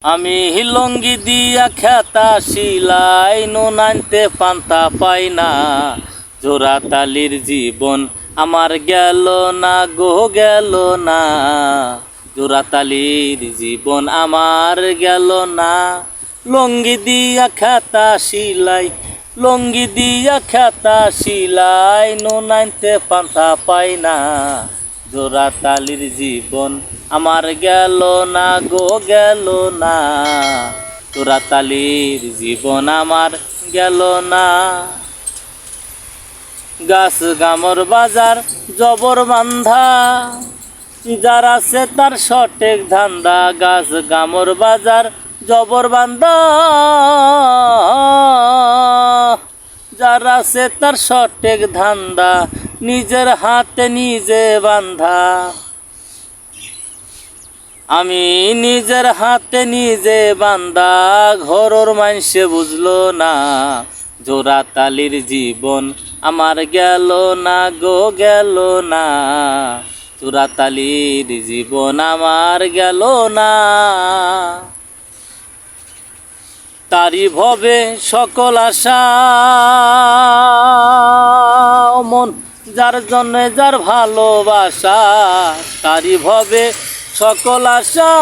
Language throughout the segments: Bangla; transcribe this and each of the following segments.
আমি লঙ্গি দিয়া খেতা শিলাই নুন আনতে পান্তা পাই না। জোড়া তালির জীবন আমার গেল না গো গেল না। জোড়া তালির জীবন আমার গেল না। লঙ্গি দিয়া খেতা শিলাই, লঙ্গি দিয়া খেতা শিলাই নুন আনতে পান্তা পাই না। জোড়া তালির জীবন আমার গেল না গো গেল না। জোড়া তালির জীবন আমার গেল না। গাছ গামর বাজার জবর বান্ধা, যার আছে তার সঠিক ধান্দা। গাছ গামর বাজার জবর বান্ধা, যার আছে তার সঠিক ধান্দা। নিজের হাতে নিজে বান্ধা, আমি নিজের হাতে নিজে বান্ধা। ঘরর মানুষে বুঝলো না। জোড়া তালির জীবন আমার গেল না গো গেল না। জোড়া তালির জীবন আমার গেল না। তারি ভবে সকল আশা মন, যার জন্য যার ভালোবাসা। তারি ভবে সকল আশা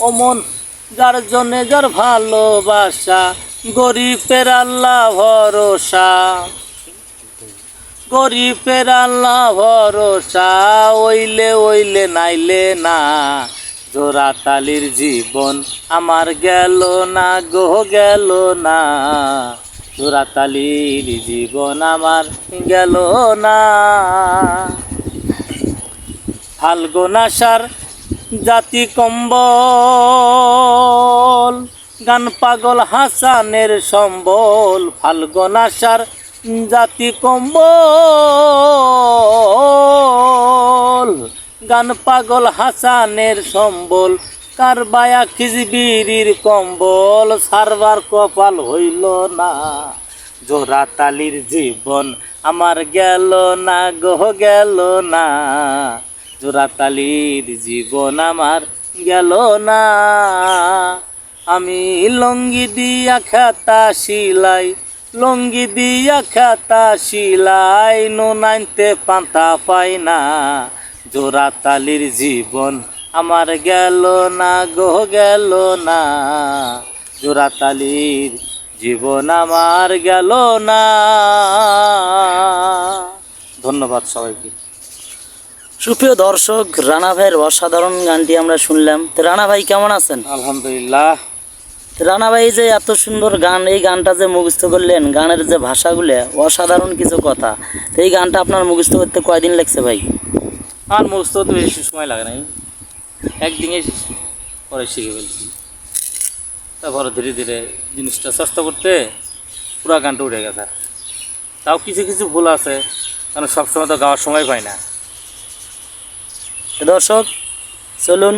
ও মন, যার জন্য যার ভালোবাসা। গরিবের আল্লাহ ভরসা, গরিবের আল্লাহ ভরসা। ওইলে ওইলে নাইলে না। জোড়া তালির জীবন আমার গেল না গো গেল না। জোড়া তালির জীবন আমার গেল না। ফাল্গুন আষাঢ় জাতি কম্বল, গান পাগল হাসানের সম্বল। ফাল্গুন আষাঢ় জাতি কম্বল, গান পাগল হাসানের সম্বল। কারবায়া খিজবিরির কম্বল, সারবার কপাল হইল না। জোড়া তালির জীবন আমার গেল না গো গেল না। জোড়া তালির জীবন আমার গেল না। আমি লঙ্গি দিয়া খেতা শিলাই, লঙ্গি দিয়া খেতা শিলাই নুন আনতে পান্তা পাই না। জোড়া তালির জীবন আমার গেল না গো গেল না। জোড়া তালির জীবন আমার গেল না। ধন্যবাদ সবাইকে। সুপ্রিয় দর্শক, রানা ভাইয়ের অসাধারণ গানটি আমরা শুনলাম। তো রানা ভাই কেমন আছেন? আলহামদুলিল্লাহ। রানা ভাই যে এত সুন্দর গান, এই গানটা যে মুখস্থ করলেন, গানের যে ভাষাগুলো অসাধারণ কিছু কথা। তো এই গানটা আপনার মুখস্থ করতে কয়দিন লাগছে ভাই? আর মুখস্থ তো বেশি সময় লাগে নাই, একদিনে পরে শিখে ফেলছি। তারপরে ধীরে ধীরে জিনিসটা চেষ্টা করতে পুরা গানটা উঠে গেছে। তাও কিছু কিছু ভুল আছে, কারণ সবসময় তো গাওয়ার সময় পাই না। দর্শক চলুন